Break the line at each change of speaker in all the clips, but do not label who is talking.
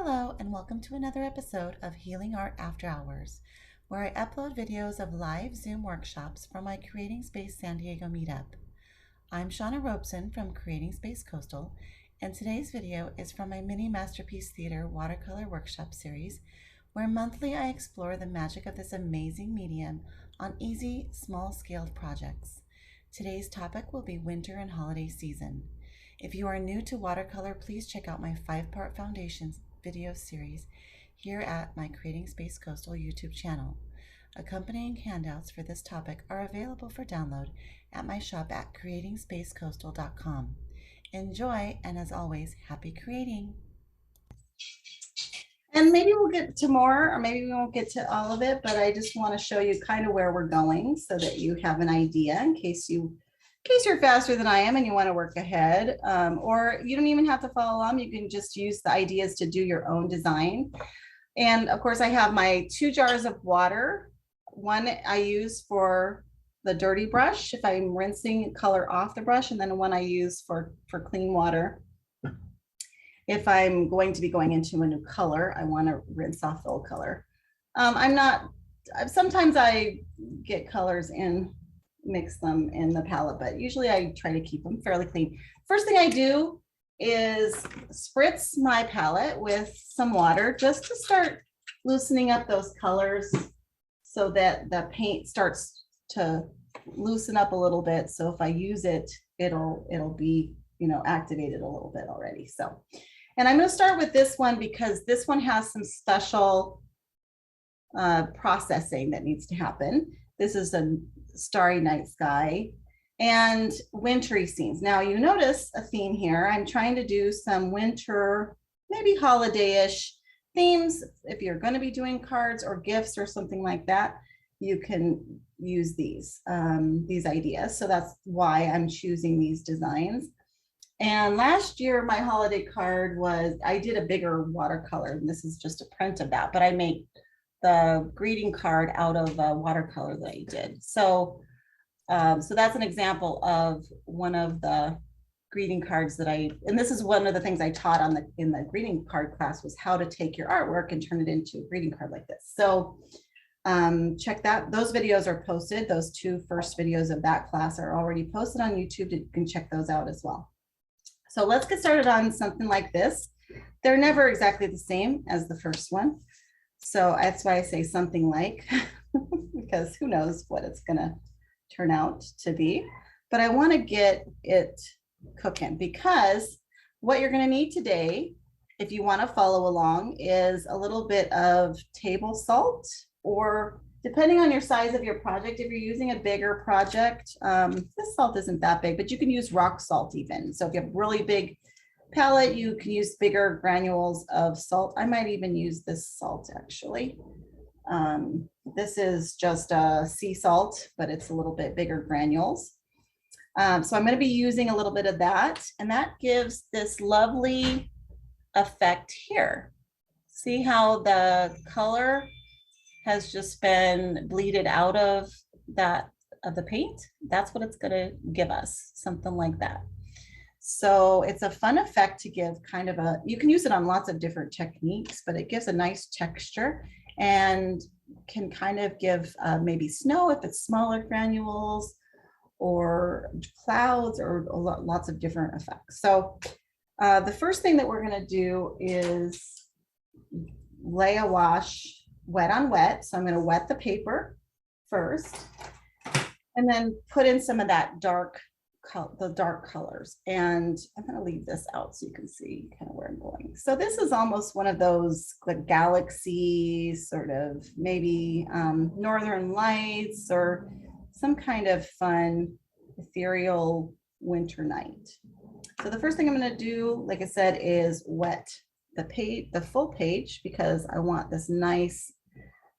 Hello, and welcome to another episode of Healing Art After Hours, where I upload videos of live Zoom workshops from my Creating Space San Diego meetup. I'm Shauna Robeson from Creating Space Coastal, and today's video is from my Mini Masterpiece Theater Watercolor Workshop series, where monthly I explore the magic of this amazing medium on easy, small-scaled projects. Today's topic will be winter and holiday season. If you are new to watercolor, please check out my 5-part foundations video series here at my Creating Space Coastal YouTube channel. Accompanying handouts for this topic are available for download at my shop at creatingspacecoastal.com. Enjoy, and as always, happy creating. And maybe we'll get to more, or maybe we won't get to all of it, but I just want to show you kind of where we're going so that you have an idea in case you're faster than I am and you want to work ahead, or you don't even have to follow along. You can just use the ideas to do your own design. And of course, I have my 2 jars of water. One I use for the dirty brush if I'm rinsing color off the brush, and then one I use for clean water. If I'm going to be going into a new color, I want to rinse off the old color. Sometimes I get colors in, mix them in the palette, but usually I try to keep them fairly clean. First thing I do is spritz my palette with some water just to start loosening up those colors so that the paint starts to loosen up a little bit. So if I use it, it'll be, activated a little bit already. So, and I'm going to start with this one because this one has some special processing that needs to happen. This is a starry night sky and wintry scenes. Now you notice a theme here. I'm trying to do some winter, maybe holiday-ish themes. If you're going to be doing cards or gifts or something like that, you can use these ideas. So that's why I'm choosing these designs. And last year, my holiday card I did a bigger watercolor, and this is just a print of that, but I made the greeting card out of a watercolor that I did. So that's an example of one of the greeting cards that and this is one of the things I taught in the greeting card class, was how to take your artwork and turn it into a greeting card like this. So check that. Those videos are posted. Those 2 first videos of that class are already posted on YouTube. You can check those out as well. So let's get started on something like this. They're never exactly the same as the first one. So that's why I say something like, because who knows what it's going to turn out to be. But I want to get it cooking, because what you're going to need today, if you want to follow along, is a little bit of table salt, or depending on your size of your project, if you're using a bigger project, this salt isn't that big, but you can use rock salt even. So if you have really big palette, you can use bigger granules of salt. I might even use this salt actually. This is just a sea salt, but it's a little bit bigger granules. So I'm going to be using a little bit of that, and that gives this lovely effect here. See how the color has just been bleeded out of the paint? That's what it's going to give us, something like that. So it's a fun effect to give kind of you can use it on lots of different techniques, but it gives a nice texture and can kind of give maybe snow if it's smaller granules, or clouds, or lots of different effects. So the first thing that we're going to do is lay a wash wet on wet. So I'm going to wet the paper first and then put in some of that the dark colors, and I'm going to leave this out so you can see kind of where I'm going. So this is almost one of those galaxy sort of, maybe northern lights, or some kind of fun ethereal winter night. So the first thing I'm going to do, like I said, is wet the full page, because I want this nice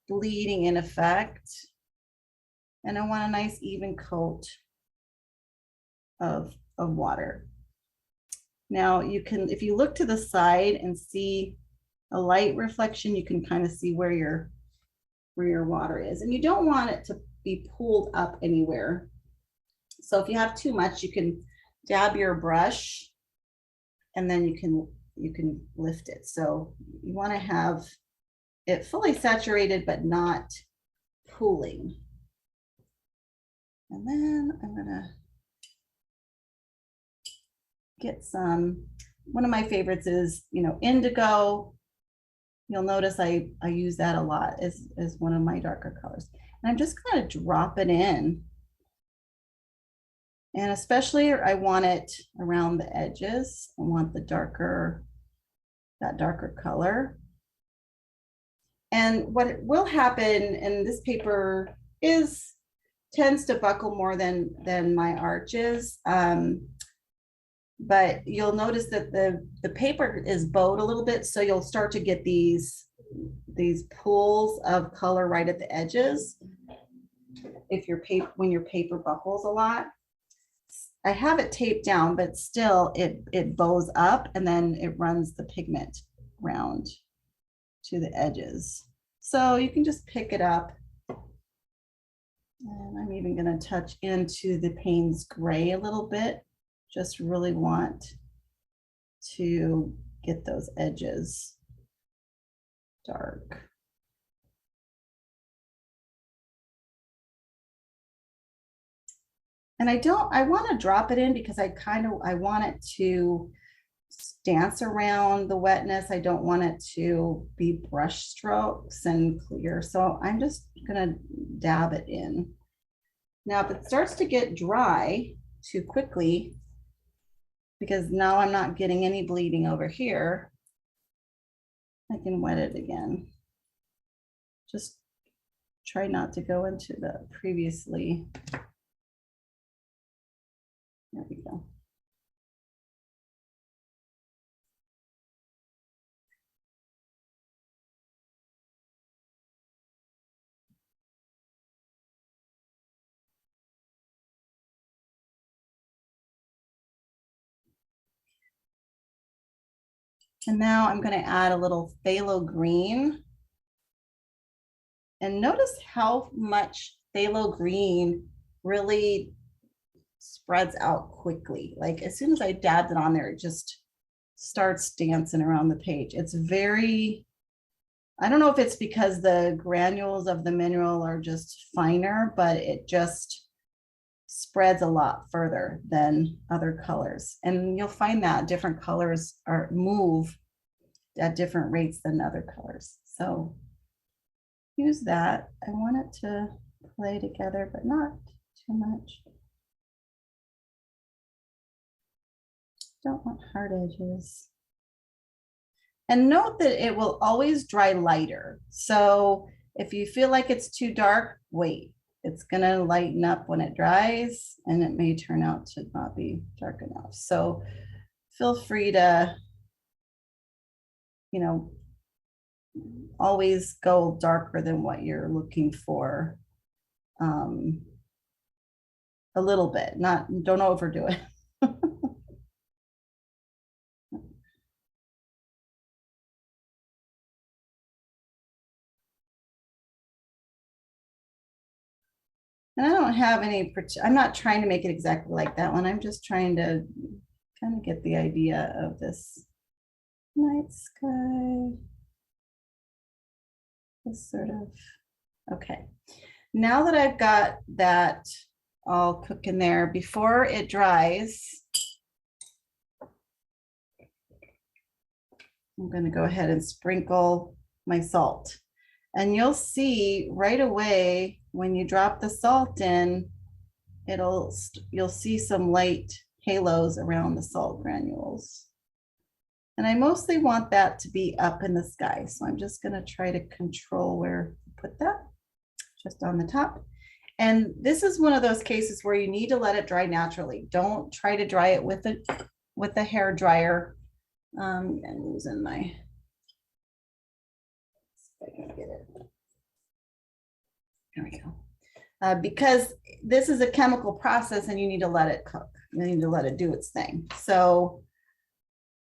bleeding in effect, and I want a nice even coat of water. Now you can, if you look to the side and see a light reflection, you can kind of see where your water is, and you don't want it to be pulled up anywhere. So if you have too much, you can dab your brush, and then you can lift it. So You want to have it fully saturated, but not pooling. And then I'm gonna get some, one of my favorites is, indigo. You'll notice I use that a lot as one of my darker colors. And I'm just gonna drop it in. And especially I want it around the edges. I want the that darker color. And what will happen, and this paper tends to buckle more than my arches. But you'll notice that the paper is bowed a little bit, so you'll start to get these pools of color right at the edges. When your paper buckles a lot, I have it taped down, but still it bows up and then it runs the pigment round to the edges. So you can just pick it up. And I'm even going to touch into the Payne's gray a little bit. Just really want to get those edges dark. And I want to drop it in because I want it to dance around the wetness. I don't want it to be brush strokes and clear. So I'm just going to dab it in. Now, if it starts to get dry too quickly, because now I'm not getting any bleeding over here, I can wet it again. Just try not to go into the previously. There we go. And now I'm going to add a little phthalo green. And notice how much phthalo green really spreads out quickly. Like as soon as I dabbed it on there, it just starts dancing around the page. It's very, I don't know if it's because the granules of the mineral are just finer, but it just spreads a lot further than other colors. And you'll find that different colors move at different rates than other colors. So use that. I want it to play together, but not too much. Don't want hard edges. And note that it will always dry lighter. So if you feel like it's too dark, wait. It's gonna lighten up when it dries, and it may turn out to not be dark enough. So feel free to, always go darker than what you're looking for. A little bit, don't overdo it. And I don't have I'm not trying to make it exactly like that one. I'm just trying to kind of get the idea of this night sky. This sort of, okay. Now that I've got that all cooking there, before it dries, I'm going to go ahead and sprinkle my salt. And you'll see right away when you drop the salt in, you'll see some light halos around the salt granules. And I mostly want that to be up in the sky. So I'm just going to try to control where to put that, just on the top. And this is one of those cases where you need to let it dry naturally. Don't try to dry it with a hair dryer. And losing my, if I can get it. There we go. Because this is a chemical process and you need to let it cook. You need to let it do its thing. So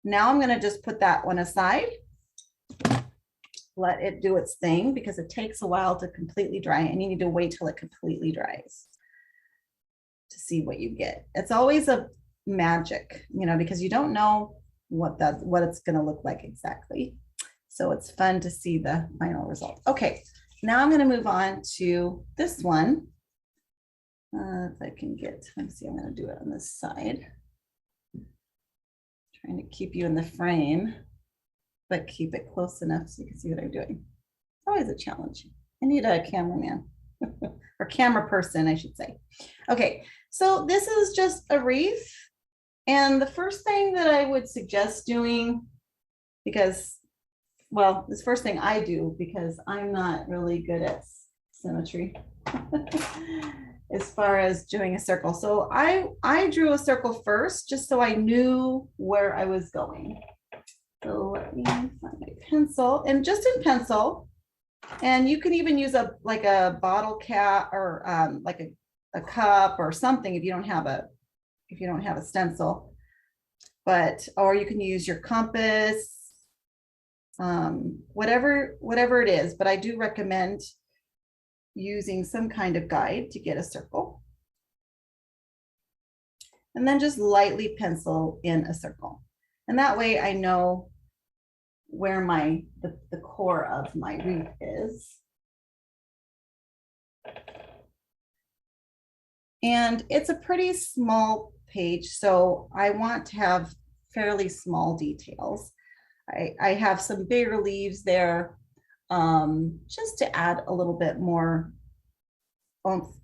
now I'm going to just put that one aside. Let it do its thing because it takes a while to completely dry and you need to wait till it completely dries to see what you get. It's always a magic, because you don't know what it's going to look like exactly. So it's fun to see the final result. Okay, now I'm going to move on to this one. If I can get, let's see, I'm going to do it on this side. Trying to keep you in the frame, but keep it close enough so you can see what I'm doing. It's always a challenge. I need a cameraman or camera person, I should say. Okay, so this is just a wreath. And the first thing that I would suggest doing, because, well, this first thing I do, because I'm not really good at symmetry as far as doing a circle. So I drew a circle first, just so I knew where I was going. So let me find my pencil, and just in pencil, and you can even use like a bottle cap or like a cup or something if you don't have a stencil, but, or you can use your compass, whatever it is, but I do recommend using some kind of guide to get a circle. And then just lightly pencil in a circle. And that way I know where the core of my wreath is. And it's a pretty small page, so I want to have fairly small details. I have some bigger leaves there, just to add a little bit more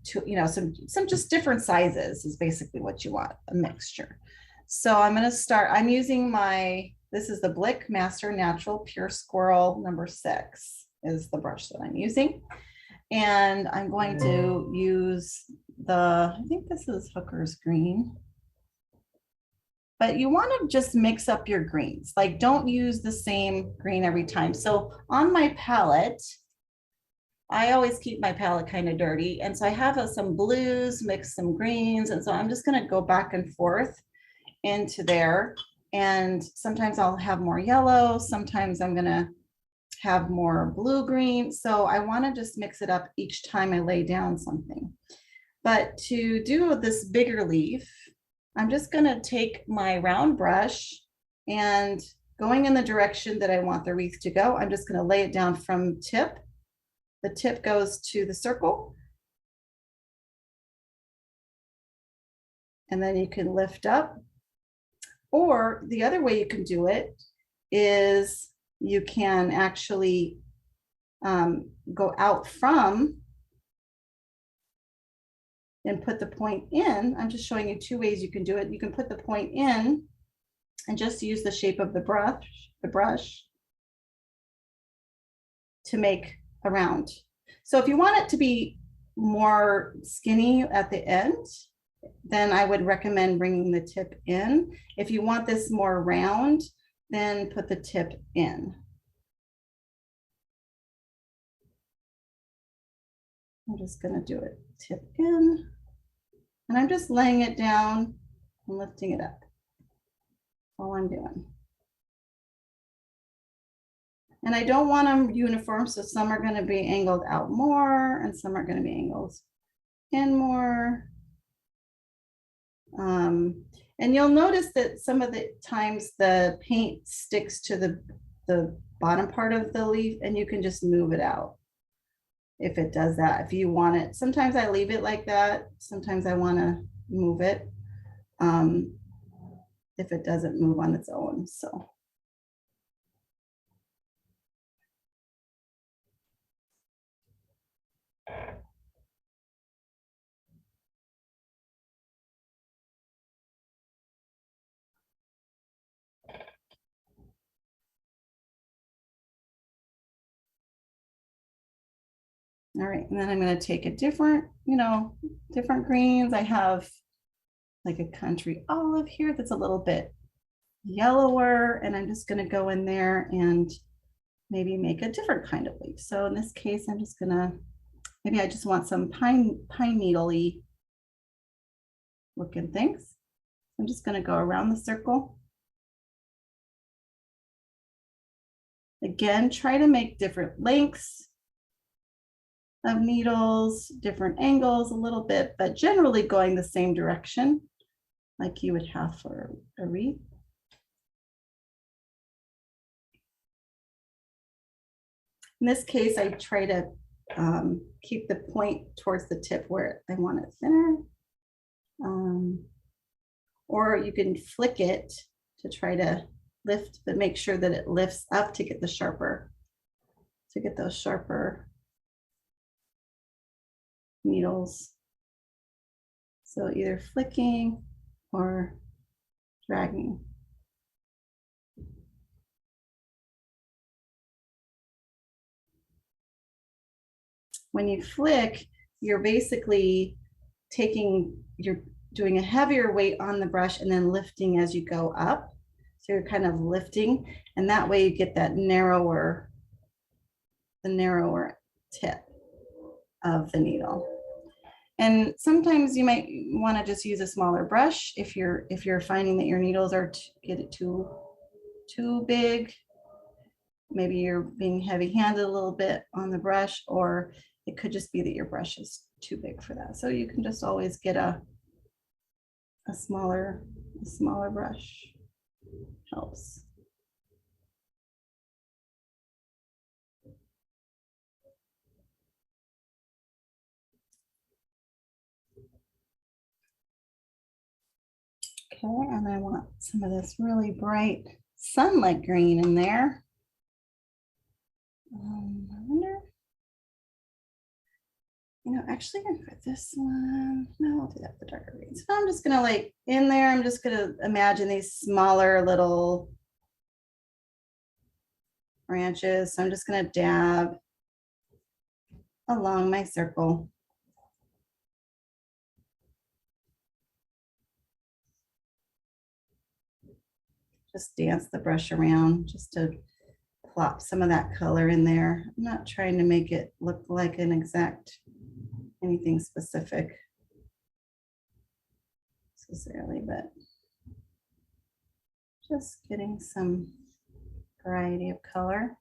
to, you know, some just different sizes is basically what you want, a mixture. So I'm going to start, I'm using this is the Blick Master Natural Pure Squirrel number 6 is the brush that I'm using. And I'm going to use I think this is Hooker's Green. But you want to just mix up your greens. Like, don't use the same green every time. So on my palette, I always keep my palette kind of dirty. And so I have some blues, mix some greens. And so I'm just going to go back and forth into there. And sometimes I'll have more yellow. Sometimes I'm going to have more blue green. So I want to just mix it up each time I lay down something. But to do this bigger leaf, I'm just going to take my round brush and going in the direction that I want the wreath to go, I'm just going to lay it down from tip. The tip goes to the circle. And then you can lift up. Or the other way you can do it is you can actually go out from and put the point in. I'm just showing you 2 ways you can do it. You can put the point in and just use the shape of the brush to make a round. So if you want it to be more skinny at the end, then I would recommend bringing the tip in. If you want this more round, then put the tip in. I'm just going to do it tip in, and I'm just laying it down and lifting it up. All I'm doing. And I don't want them uniform, so some are going to be angled out more and some are going to be angled in more. And you'll notice that some of the times the paint sticks to the bottom part of the leaf, and you can just move it out if it does that, if you want it. Sometimes I leave it like that. Sometimes I want to move it if it doesn't move on its own. So. All right, and then I'm going to take a different, different greens. I have like a country olive here that's a little bit yellower, and I'm just going to go in there and maybe make a different kind of leaf. So in this case, I'm just going to, maybe I just want some pine needle-y looking things. I'm just going to go around the circle. Again, try to make different lengths of needles, different angles a little bit, but generally going the same direction like you would have for a wreath. In this case, I try to keep the point towards the tip where I want it thinner. Or you can flick it to try to lift, but make sure that it lifts up to get the sharper, to get those sharper needles. So either flicking or dragging. When you flick, you're basically you're doing a heavier weight on the brush and then lifting as you go up. So you're kind of lifting, and that way you get that narrower tip of the needle. And sometimes you might want to just use a smaller brush if you're finding that your needles are too big. Maybe you're being heavy-handed a little bit on the brush, or it could just be that your brush is too big for that. So you can just always get a smaller brush. Helps. Okay, and I want some of this really bright sunlight green in there. I wonder, actually for this one, no, I'll do that for darker green. So I'm just gonna in there, I'm just gonna imagine these smaller little branches. So I'm just gonna dab along my circle. Just dance the brush around just to plop some of that color in there. I'm not trying to make it look like an exact anything specific necessarily, but just getting some variety of color.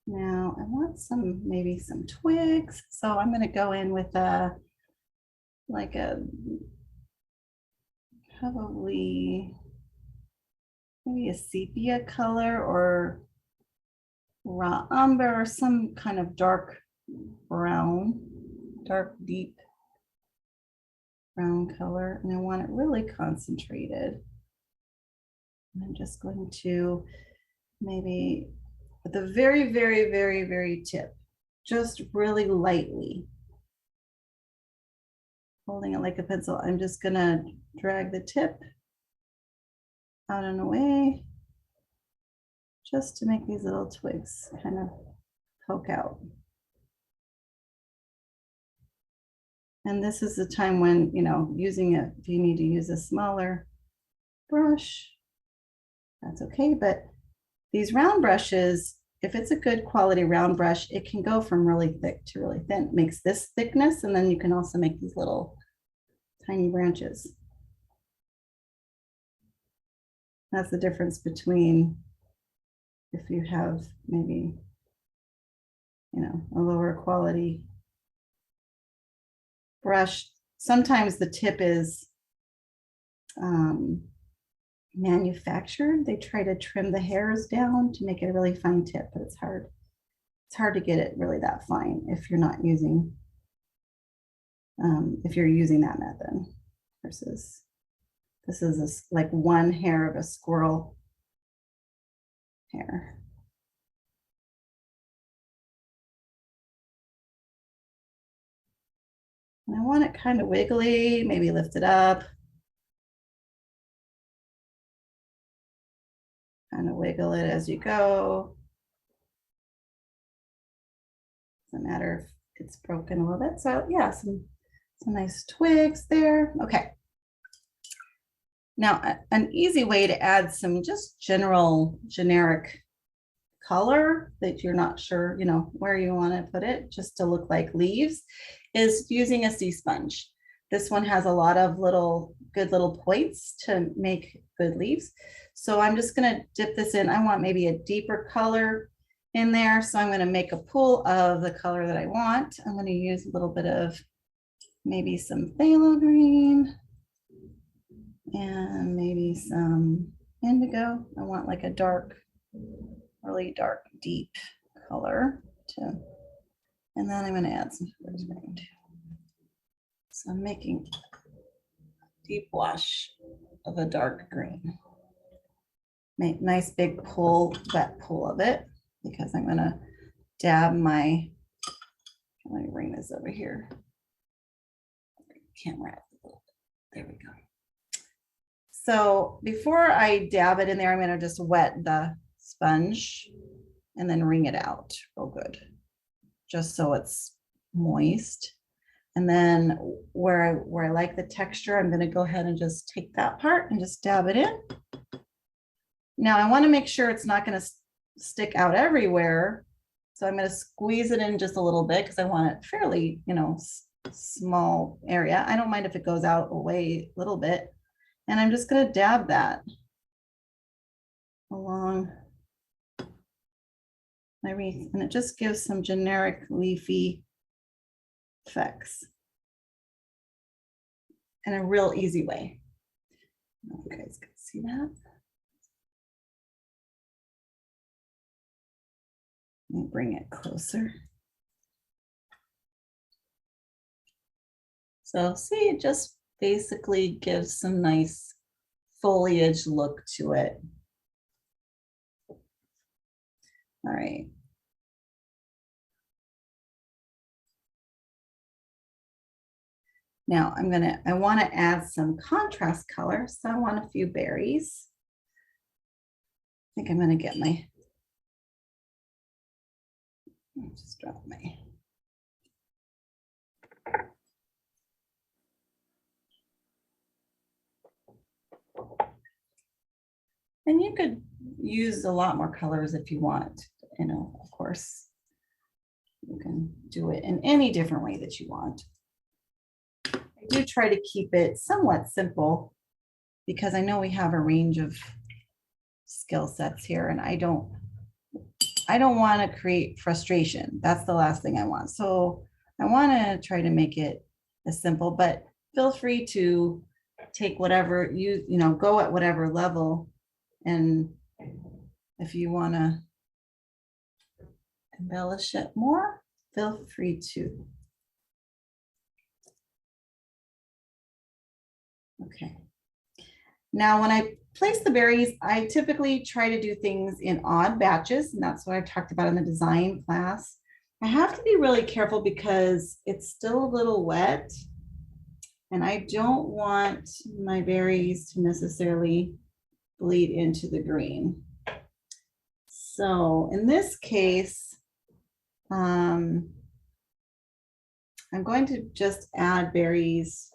Now I want maybe some twigs. So I'm going to go in with probably maybe a sepia color or raw umber or some kind of dark brown, dark deep brown color. And I want it really concentrated. And I'm just going to maybe at the very, very, very, very tip, just really lightly, holding it like a pencil. I'm just gonna drag the tip out and away just to make these little twigs kind of poke out. And this is the time when, using it, if you need to use a smaller brush, that's okay. But these round brushes, if it's a good quality round brush, it can go from really thick to really thin. It makes this thickness, and then you can also make these little tiny branches. That's the difference between if you have maybe, a lower quality brush. Sometimes the tip is manufactured. They try to trim the hairs down to make it a really fine tip, but it's hard. It's hard to get it really that fine if you're not using, if you're using that method versus this is like one hair of a squirrel hair. And I want it kind of wiggly, maybe lift it up. Kind of wiggle it as you go. Doesn't matter if it's broken a little bit. So yeah, some nice twigs there. Okay. Now, an easy way to add some just generic color that you're not sure, where you want to put it, just to look like leaves, is using a sea sponge. This one has a lot of good little points to make good leaves. So I'm just going to dip this in. I want maybe a deeper color in there. So I'm going to make a pool of the color that I want. I'm going to use a little bit of maybe some phthalo green and maybe some indigo. I want like a dark, really dark, deep color to, and then I'm going to add some Phthalo Green too. So I'm making a deep wash of a dark green. Make nice big pull, wet pull of it, because I'm going to dab my, let me bring this over here. Camera. There we go. So before I dab it in there, I'm going to just wet the sponge and then wring it out real good, just so it's moist. And then where I like the texture, I'm going to go ahead and just take that part and just dab it in. Now I want to make sure it's not going to stick out everywhere. So I'm going to squeeze it in just a little bit because I want it fairly, small area. I don't mind if it goes out away a little bit. And I'm just going to dab that along my wreath. And it just gives some generic leafy effects in a real easy way. You guys can see that. Let me bring it closer. So see, it just basically gives some nice foliage look to it. All right. Now I want to add some contrast color. So I want a few berries. I think I'm going to get my, just drop my, and you could use a lot more colors if you want, of course, you can do it in any different way that you want. I do try to keep it somewhat simple because I know we have a range of skill sets here, and I don't want to create frustration. That's the last thing I want. So I want to try to make it as simple, but feel free to take whatever go at whatever level. And if you want to embellish it more, feel free to. Okay. Now, when I place the berries, I typically try to do things in odd batches, and that's what I've talked about in the design class. I have to be really careful because it's still a little wet, and I don't want my berries to necessarily bleed into the green. So in this case, I'm going to just add berries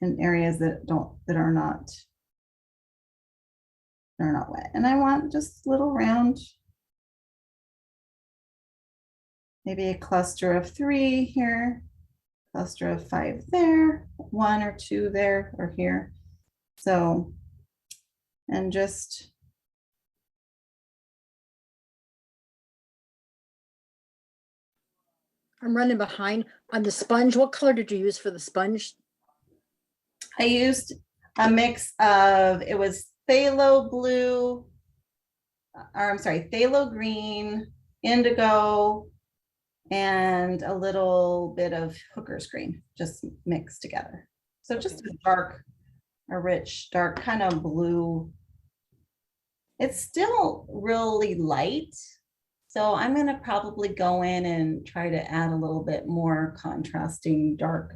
in areas that are not wet. And I want just little round, maybe a cluster of 3 here, cluster of 5 there, 1 or 2 there or here. So, and just
I'm running behind on the sponge. What color did you use for the sponge?
I used a mix of, it was phthalo blue, or I'm sorry, phthalo green, indigo, and a little bit of hooker's green, just mixed together. So just a rich, dark kind of blue. It's still really light. So I'm going to probably go in and try to add a little bit more contrasting dark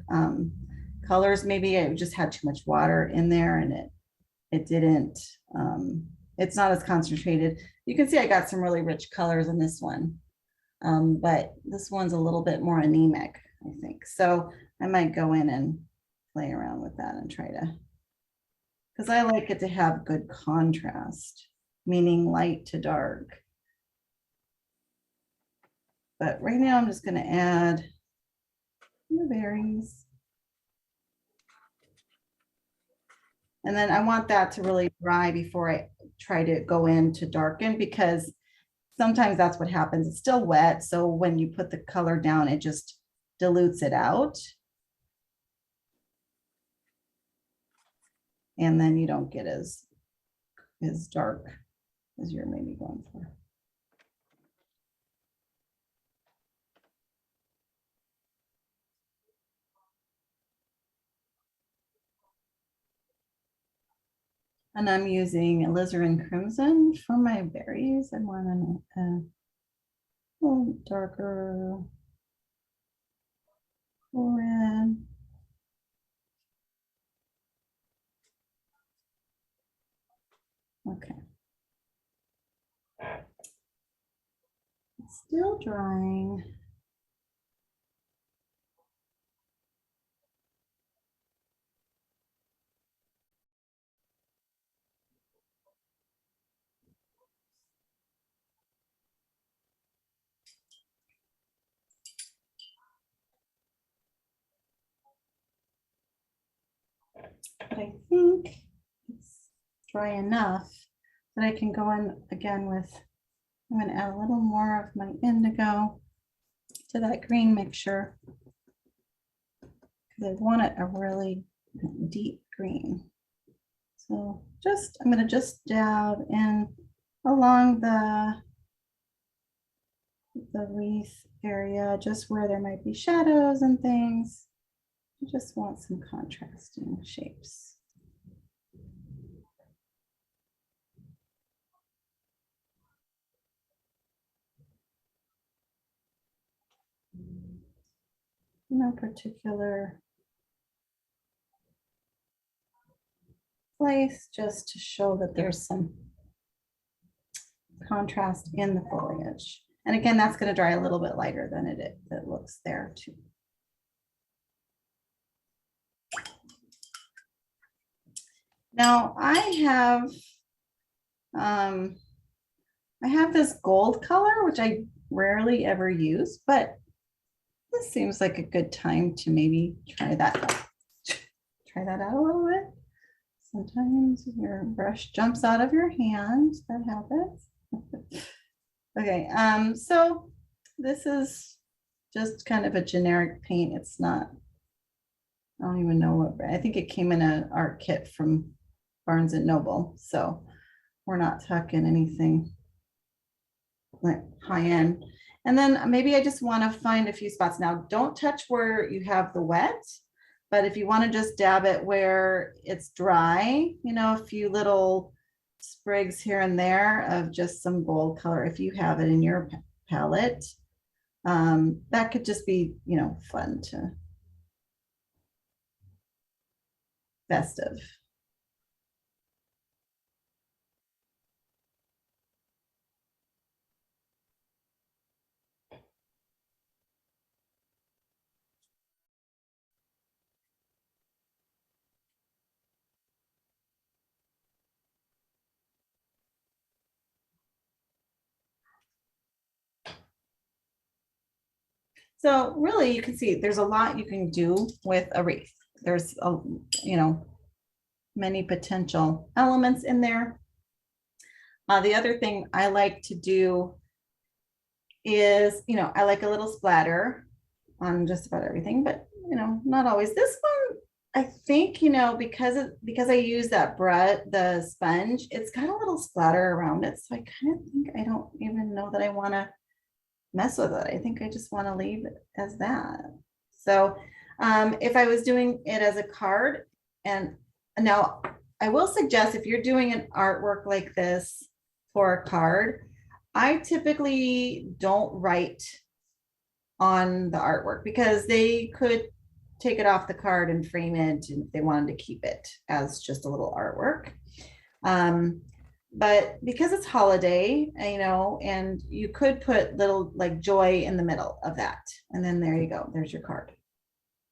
colors. Maybe I just had too much water in there and it didn't, it's not as concentrated. You can see I got some really rich colors in this one, but this one's a little bit more anemic, I think. So I might go in and play around with that and try to, because I like it to have good contrast, meaning light to dark. But right now I'm just going to add the berries. And then I want that to really dry before I try to go in to darken, because sometimes that's what happens. It's still wet. So when you put the color down, it just dilutes it out. And then you don't get as as dark as you're maybe going for. And I'm using alizarin crimson for my berries. I want a little darker red. Okay. It's still drying. But I think it's dry enough that I can go in again with, I'm going to add a little more of my indigo to that green mixture because I want it a really deep green. So just, I'm going to just dab in along the wreath area, just where there might be shadows and things. I just want some contrasting shapes. No particular place, just to show that there's some contrast in the foliage. And again, that's going to dry a little bit lighter than it looks there too. Now I have this gold color, which I rarely ever use, but this seems like a good time to maybe try that out a little bit. Sometimes your brush jumps out of your hand. That happens. Okay, so this is just kind of a generic paint. It's not, I don't even know what, I think it came in an art kit from Barnes and Noble. So we're not talking anything like high end. And then maybe I just want to find a few spots. Now, don't touch where you have the wet, but if you want to just dab it where it's dry, you know, a few little sprigs here and there of just some gold color, if you have it in your palette, that could just be, you know, fun to festive. So really you can see there's a lot you can do with a wreath. There's a, you know, many potential elements in there. The other thing I like to do is, you know, I like a little splatter on just about everything, but you know, not always. This one, I think, you know, because I use that brush, the sponge, it's got a little splatter around it. So I kind of think I don't even know that I want to mess with it. I think I just want to leave it as that. So if I was doing it as a card, and now I will suggest if you're doing an artwork like this for a card, I typically don't write on the artwork because they could take it off the card and frame it if they wanted to keep it as just a little artwork. But because it's holiday, you know, and you could put little like joy in the middle of that. And then there you go, there's your card.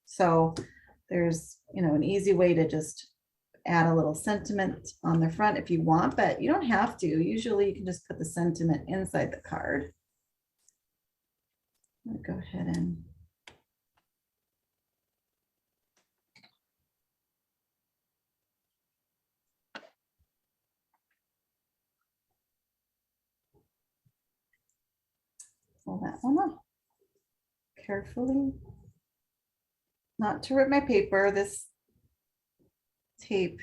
So there's, you know, an easy way to just add a little sentiment on the front if you want, but you don't have to. Usually you can just put the sentiment inside the card. I'll go ahead and pull that one off carefully. Not to rip my paper. This tape,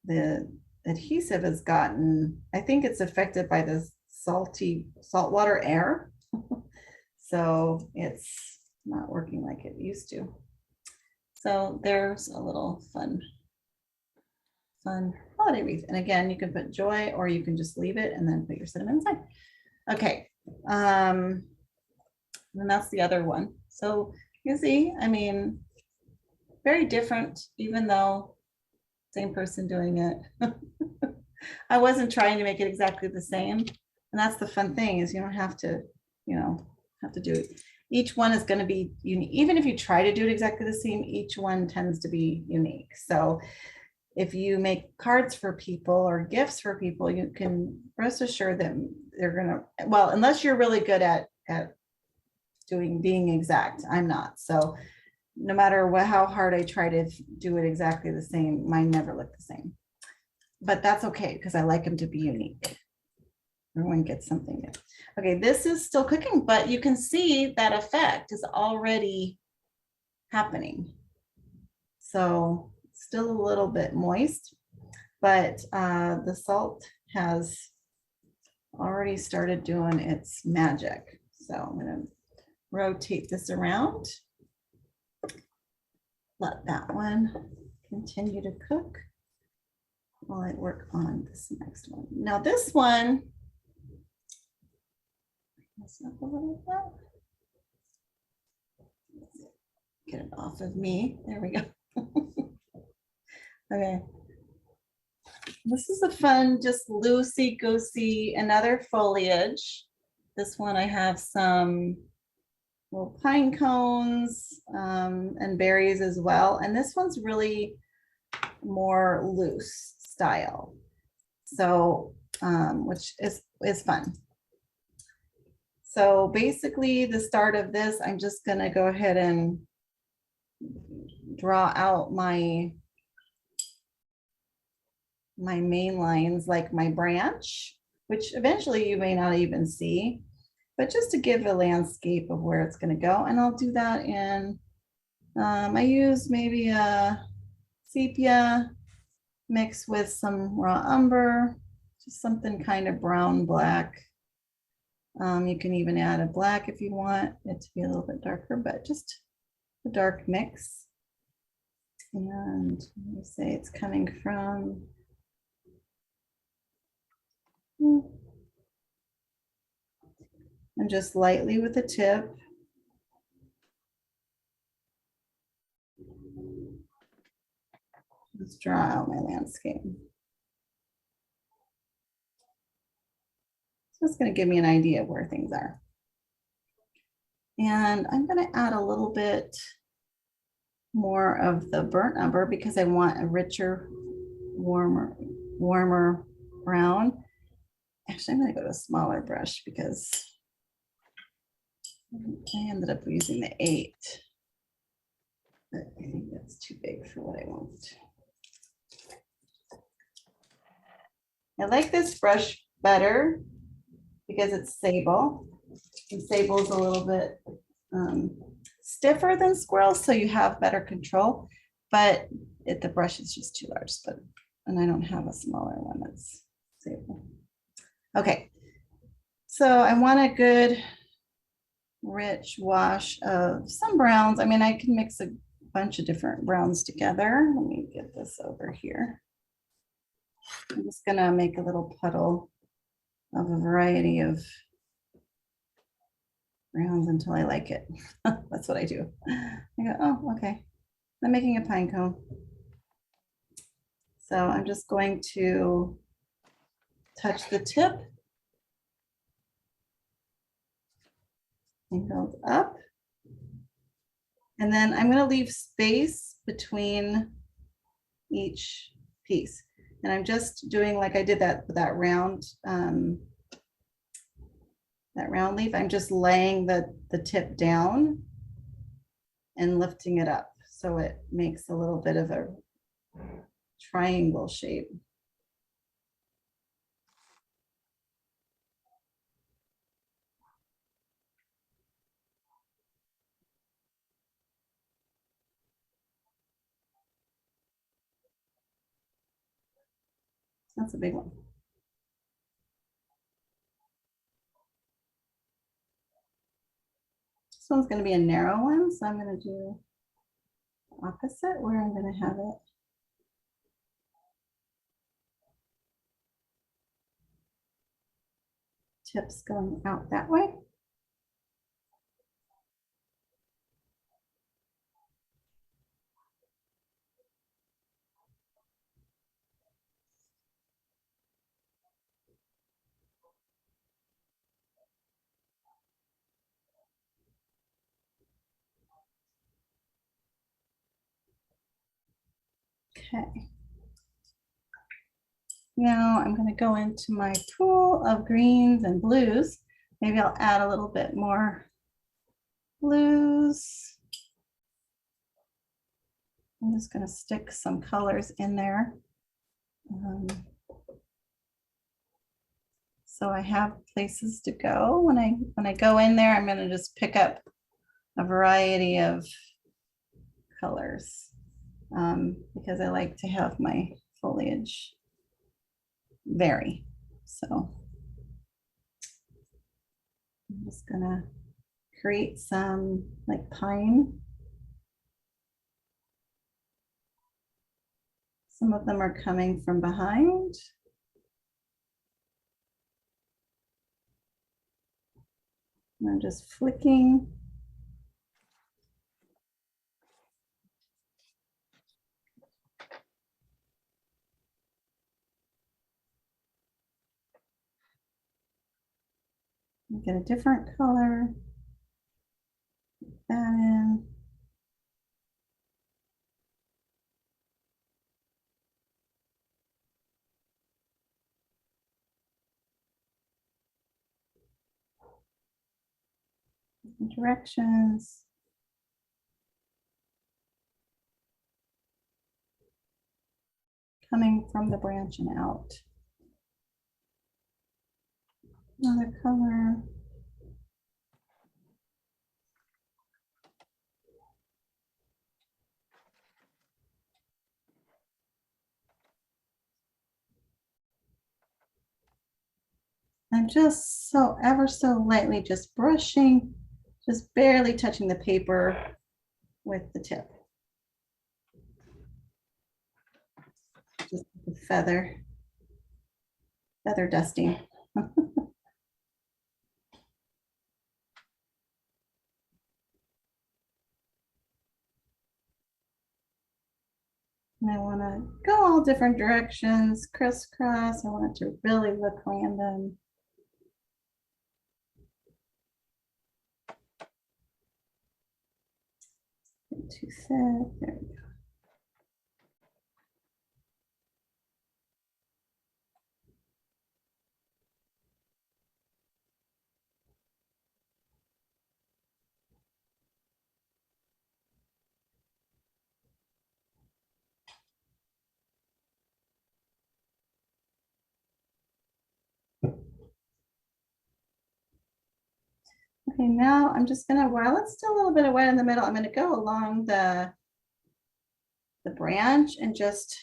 the adhesive has gotten, I think it's affected by the saltwater air. So it's not working like it used to. So there's a little fun holiday wreath. And again, you can put joy or you can just leave it and then put your cinnamon inside. Okay. And that's the other one. So you see, I mean, very different, even though same person doing it. I wasn't trying to make it exactly the same. And that's the fun thing is you don't have to, have to do it. Each one is going to be unique. Even if you try to do it exactly the same, each one tends to be unique. So if you make cards for people or gifts for people, you can rest assured that they're going to, well, unless you're really good at being exact. I'm not. So no matter how hard I try to do it exactly the same, mine never look the same. But that's okay because I like them to be unique. Everyone gets something new. Okay, this is still cooking, but you can see that effect is already happening. So still a little bit moist, but the salt has already started doing its magic. So I'm going to rotate this around. Let that one continue to cook while I work on this next one. Now this one, get it off of me. There we go. Okay. This is a fun, just loosey-goosey, another foliage. This one I have some little pine cones and berries as well. And this one's really more loose style. So, which is fun. So basically the start of this, I'm just gonna go ahead and draw out my main lines, like my branch, which eventually you may not even see, but just to give a landscape of where it's going to go. And I'll do that in, I use maybe a sepia mixed with some raw umber, just something kind of brown black. You can even add a black if you want it to be a little bit darker, but just a dark mix. And let me say it's coming from and just lightly with the tip. Let's draw out my landscape. So it's going to give me an idea of where things are. And I'm going to add a little bit more of the burnt umber because I want a richer, warmer brown. Actually, I'm going to go to a smaller brush because I ended up using the 8. But I think that's too big for what I want. I like this brush better because it's sable. And sable is a little bit stiffer than squirrel, so you have better control. But the brush is just too large. And I don't have a smaller one that's sable. Okay, so I want a good rich wash of some browns. I mean, I can mix a bunch of different browns together. Let me get this over here. I'm just gonna make a little puddle of a variety of browns until I like it. That's what I do. I go, oh, okay. I'm making a pine cone. So I'm just going to touch the tip and go up. And then I'm going to leave space between each piece. And I'm just doing like I did that round leaf. I'm just laying the tip down and lifting it up. So it makes a little bit of a triangle shape. That's a big one. This one's going to be a narrow one, so I'm going to do the opposite where I'm going to have it tips going out that way. Okay. Now I'm going to go into my pool of greens and blues. Maybe I'll add a little bit more blues. I'm just going to stick some colors in there. So I have places to go. When I go in there, I'm going to just pick up a variety of colors because I like to have my foliage vary. So I'm just going to create some like pine. Some of them are coming from behind. And I'm just flicking. Get a different color. Put that in. Directions. Coming from the branch and out. Another color. I'm just so ever so lightly just brushing, just barely touching the paper with the tip. Just a feather dusting. And I want to go all different directions, crisscross. I want it to really look random. Too thick. There we go. Okay, now I'm just gonna, while it's still a little bit of wet in the middle, I'm gonna go along the branch and just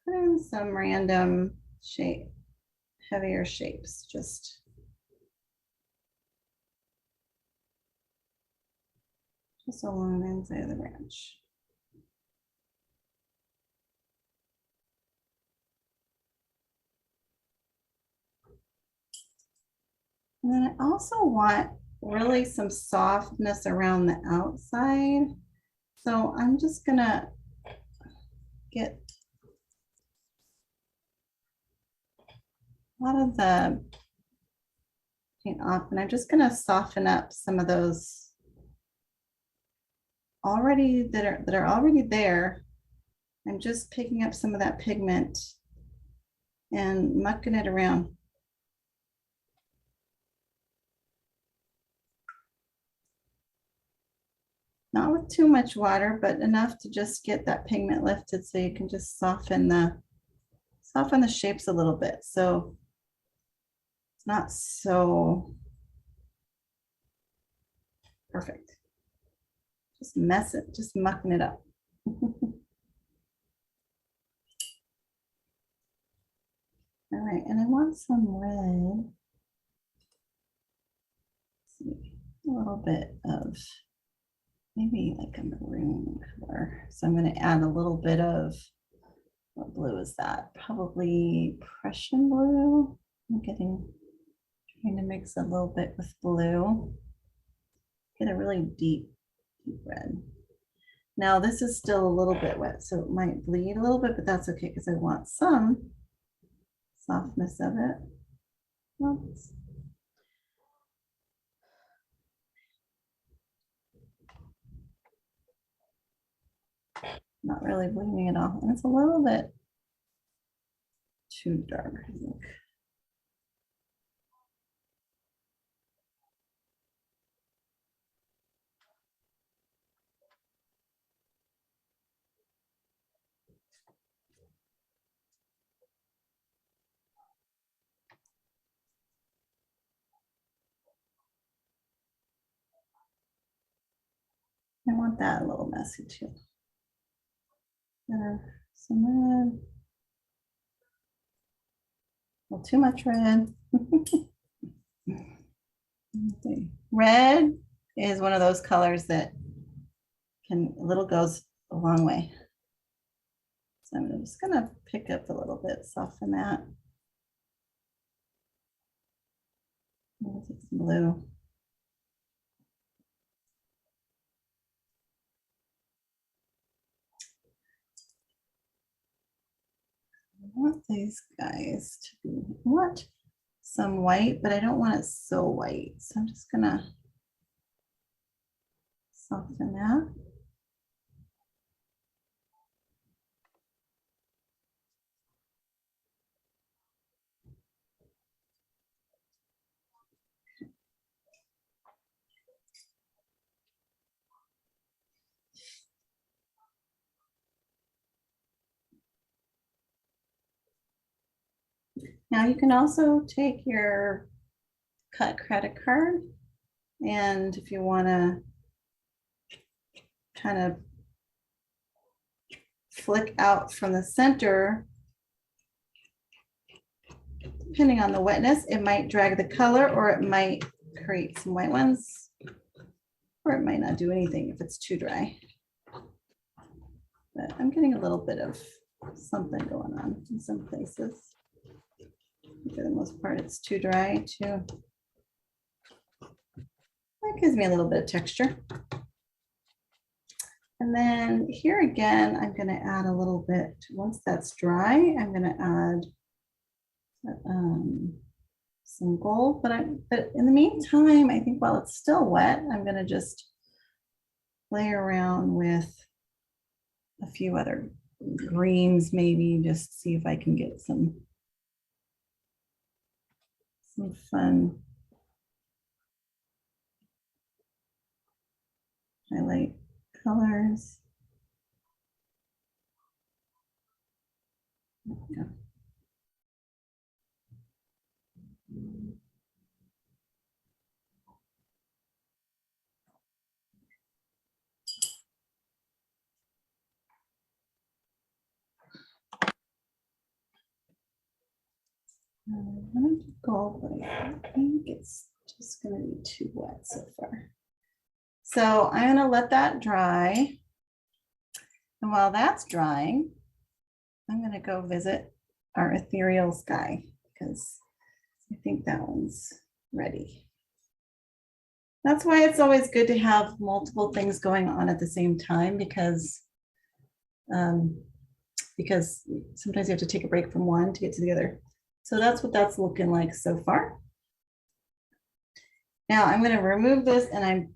put in some random shape, heavier shapes, just along the inside of the branch. And then I also want really some softness around the outside. So I'm just gonna get a lot of the paint off, and I'm just gonna soften up some of those already that are already there. I'm just picking up some of that pigment and mucking it around. Not with too much water, but enough to just get that pigment lifted so you can just soften the shapes a little bit. So it's not so perfect. Just mess it, just mucking it up. All right, and I want some red. Let's see, a little bit of maybe like a maroon color. So I'm going to add a little bit of, what blue is that? Probably Prussian blue. I'm trying to mix a little bit with blue. Get a really deep red. Now this is still a little bit wet, so it might bleed a little bit, but that's okay because I want some softness of it. Oops. Not really bleeding at all. And it's a little bit too dark, I think. I want that a little messy too. Some red. Well, too much red. Okay. Red is one of those colors that a little goes a long way. So I'm just gonna pick up a little bit, soften that. I'll take some blue. I want these guys to be, I want some white, but I don't want it so white. So I'm just gonna soften that. Now you can also take your cut credit card, and if you want to kind of flick out from the center, depending on the wetness, it might drag the color or it might create some white ones, or it might not do anything if it's too dry. But I'm getting a little bit of something going on in some places. For the most part, it's too dry too. That gives me a little bit of texture. And then here again, I'm going to add a little bit. Once that's dry, I'm going to add some gold. But in the meantime, I think while it's still wet, I'm going to just play around with a few other greens, maybe just see if I can get some fun highlight colors. Yeah. I'm gonna do gold, but I think it's just gonna be too wet so far. So I'm gonna let that dry. And while that's drying, I'm gonna go visit our ethereal sky because I think that one's ready. That's why it's always good to have multiple things going on at the same time because sometimes you have to take a break from one to get to the other. So that's what that's looking like so far. Now I'm going to remove this and I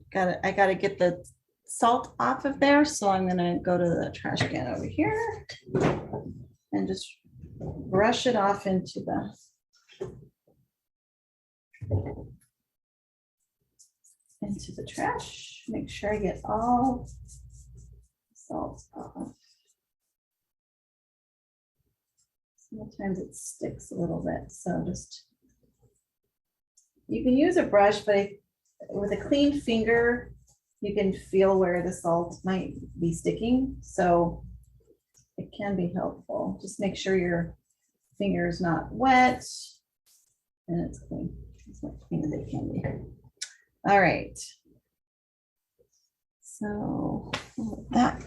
got to get the salt off of there. So I'm going to go to the trash can over here and just brush it off into the trash. Make sure I get all salt off. Sometimes it sticks a little bit, so just, you can use a brush, but with a clean finger, you can feel where the salt might be sticking, so it can be helpful. Just make sure you're finger is not wet and it's clean. It's as clean as it can be. All right. So that,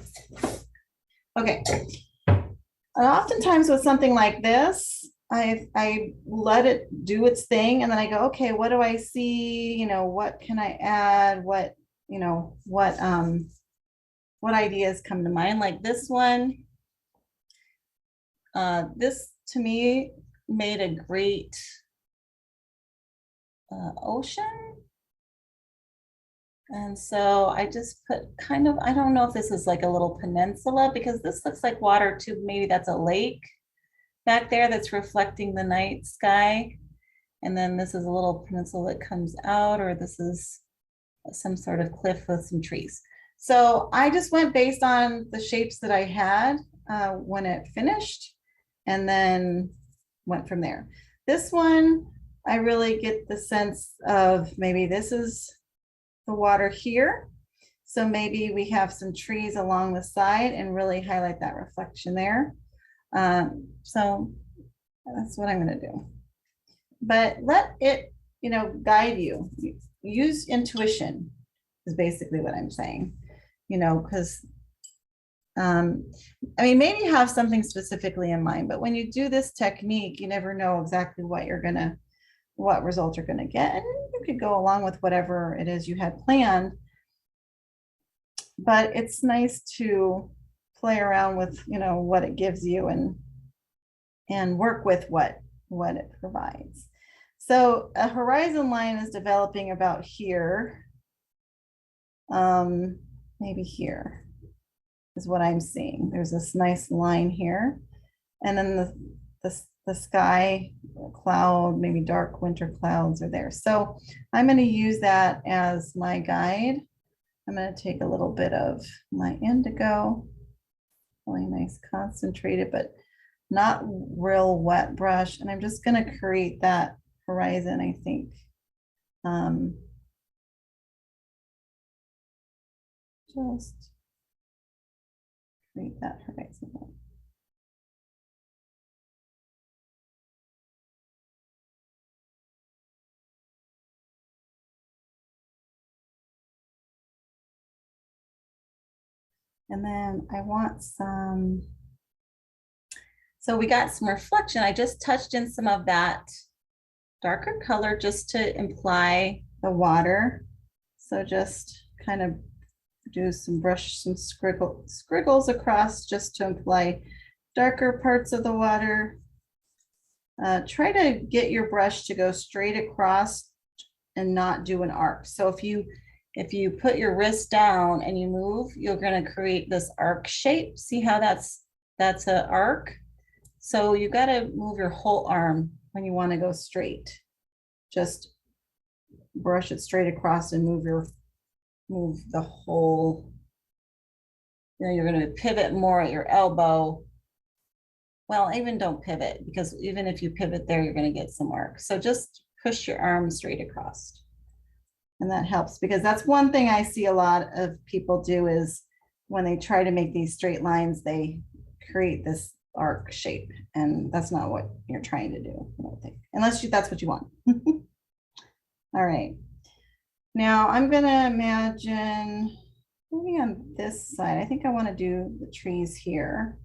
okay. And oftentimes with something like this, I let it do its thing and then I go, okay, what do I see? You know, what can I add? What, you know, what ideas come to mind? Like this one, this to me made a great ocean. And so I just put kind of, I don't know if this is like a little peninsula because this looks like water too. Maybe that's a lake back there that's reflecting the night sky. And then this is a little peninsula that comes out, or this is some sort of cliff with some trees. So I just went based on the shapes that I had when it finished and then went from there. This one, I really get the sense of maybe this is the water here. So maybe we have some trees along the side and really highlight that reflection there. So that's what I'm going to do. But let it, you know, guide you. Use intuition is basically what I'm saying, you know, because I mean, maybe you have something specifically in mind, but when you do this technique, you never know exactly what results you're going to get. And you could go along with whatever it is you had planned. But it's nice to play around with, you know, what it gives you and work with what it provides. So a horizon line is developing about here. Maybe here is what I'm seeing. There's this nice line here. And then the sky, cloud, maybe dark winter clouds are there. So I'm going to use that as my guide. I'm going to take a little bit of my indigo, really nice concentrated, but not real wet brush. And I'm just going to create that horizon, I think. Just create that horizon. And then I want some, so we got some reflection. I just touched in some of that darker color just to imply the water. So just kind of do some scriggles across just to imply darker parts of the water. Try to get your brush to go straight across and not do an arc. So if you put your wrist down and you move, you're going to create this arc shape. See how that's an arc? So you got to move your whole arm when you want to go straight. Just brush it straight across and move the whole, you know, you're going to pivot more at your elbow. Well, even don't pivot, because even if you pivot there, you're going to get some arc. So just push your arm straight across. And that helps, because that's one thing I see a lot of people do is when they try to make these straight lines, they create this arc shape, and that's not what you're trying to do, I don't think, unless that's what you want. All right. Now I'm going to imagine maybe on this side, I think I want to do the trees here.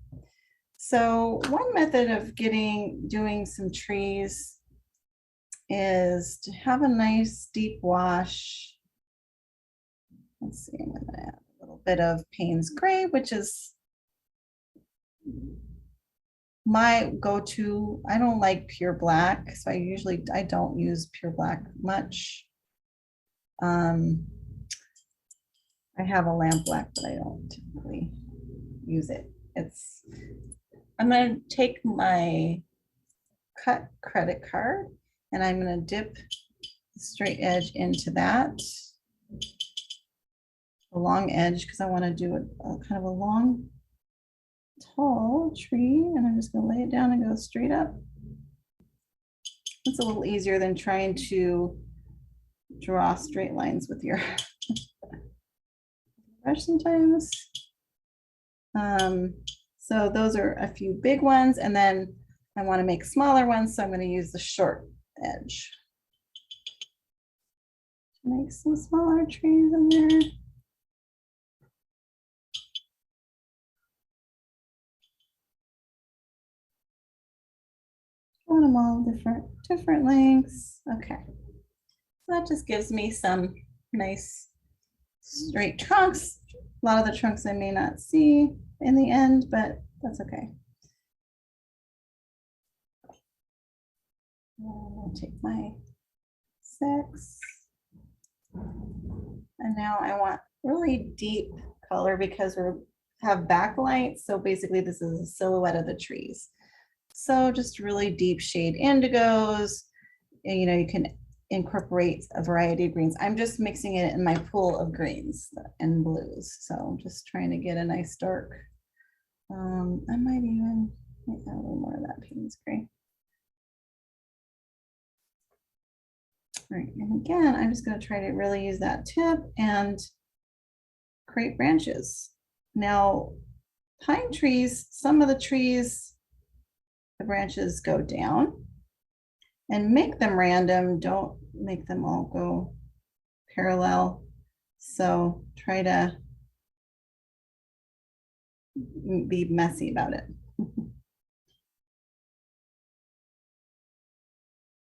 So one method of doing some trees is to have a nice deep wash. Let's see, I'm going to add a little bit of Payne's Gray, which is my go-to. I don't like pure black, so I don't use pure black much. I have a lamp black, but I don't typically use it. I'm going to take my cut credit card and I'm going to dip the straight edge into that, a long edge, because I want to do a kind of a long, tall tree, and I'm just going to lay it down and go straight up. It's a little easier than trying to draw straight lines with your brush sometimes. So those are a few big ones, and then I want to make smaller ones, so I'm going to use the short edge. Make some smaller trees in there. I want them all different lengths. Okay. So that just gives me some nice straight trunks. A lot of the trunks I may not see in the end, but that's okay. I'll take my 6. And now I want really deep color because we have backlight. So basically this is a silhouette of the trees. So just really deep shade indigos. And, you know, you can incorporate a variety of greens. I'm just mixing it in my pool of greens and blues. So I'm just trying to get a nice dark. I might even make a little more of that Payne's gray. All right, and again, I'm just going to try to really use that tip and create branches. Now, pine trees, some of the trees, the branches go down, and make them random. Don't make them all go parallel. So try to be messy about it.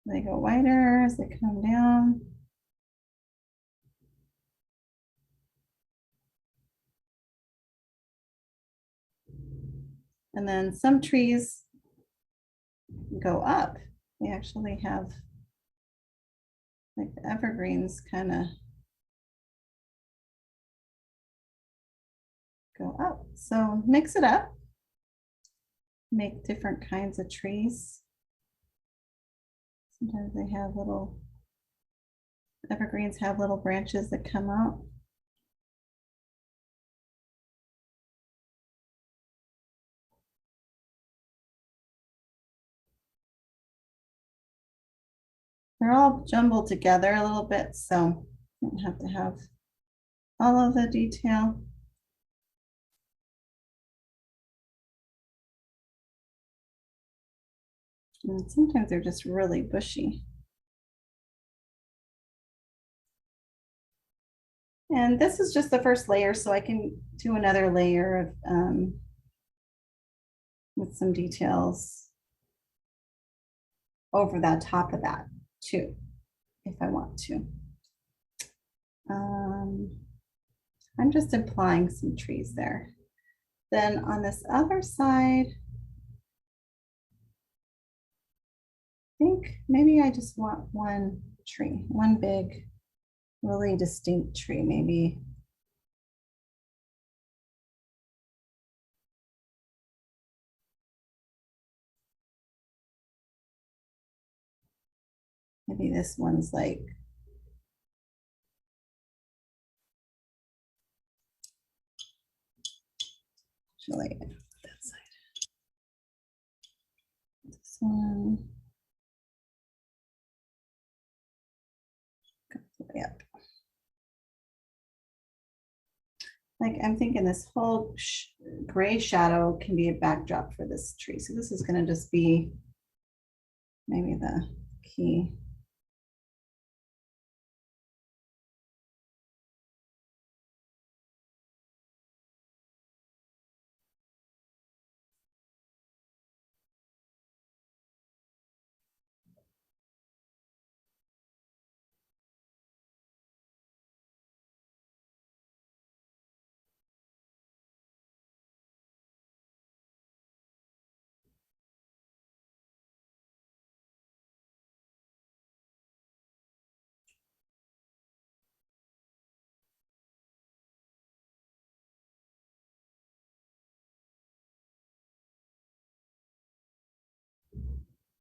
They go wider as they come down. And then some trees go up. They actually have, like the evergreens kind of go up. So mix it up. Make different kinds of trees. Sometimes they have little, evergreens have little branches that come out. They're all jumbled together a little bit, so you don't have to have all of the detail. And sometimes they're just really bushy. And this is just the first layer, so I can do another layer of with some details over the top of that too, if I want to. I'm just applying some trees there. Then on this other side, I think maybe I just want one tree, one big, really distinct tree, maybe. Maybe this one's like, actually, that side. This one. Go all the way up. Like I'm thinking this whole gray shadow can be a backdrop for this tree. So this is going to just be maybe the key.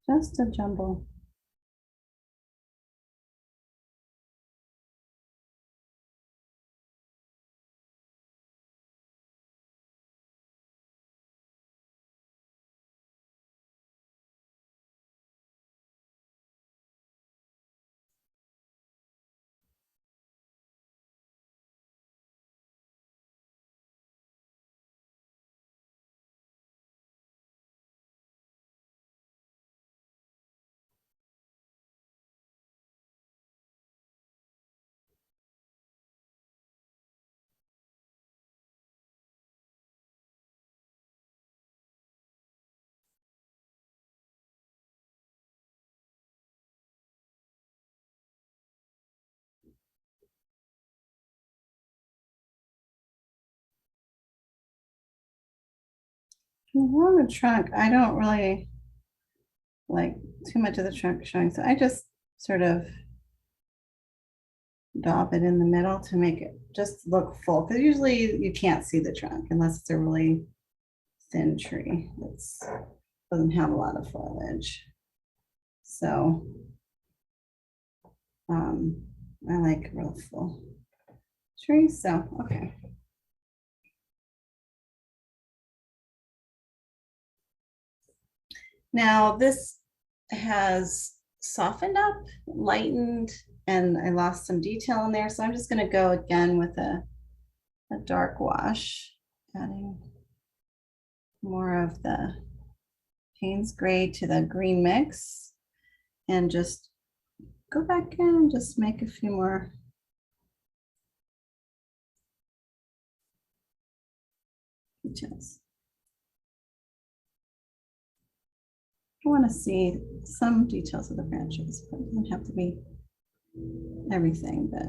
Just a jumble. along the trunk, I don't really like too much of the trunk showing, so I just sort of dab it in the middle to make it just look full, because usually you can't see the trunk unless it's a really thin tree that doesn't have a lot of foliage. So I like real full trees, so okay. Now this has softened up, lightened, and I lost some detail in there. So I'm just going to go again with a dark wash, adding more of the Payne's gray to the green mix, and just go back in and just make a few more details. I want to see some details of the branches, but it doesn't have to be everything, but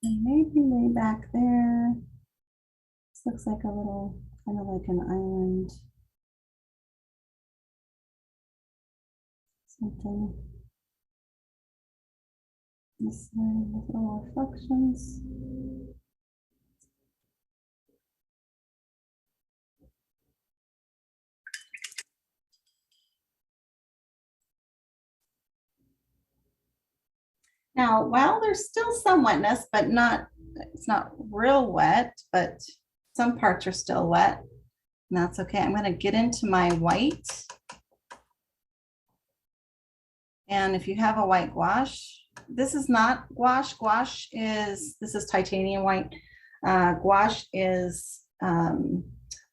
and maybe way back there. This looks like a little, kind of like an island. Something. This with little reflections. Now, while there's still some wetness, but it's not real wet, but some parts are still wet, and that's okay. I'm going to get into my white. And if you have a white gouache, this is not gouache. Gouache is, this is titanium white. Gouache is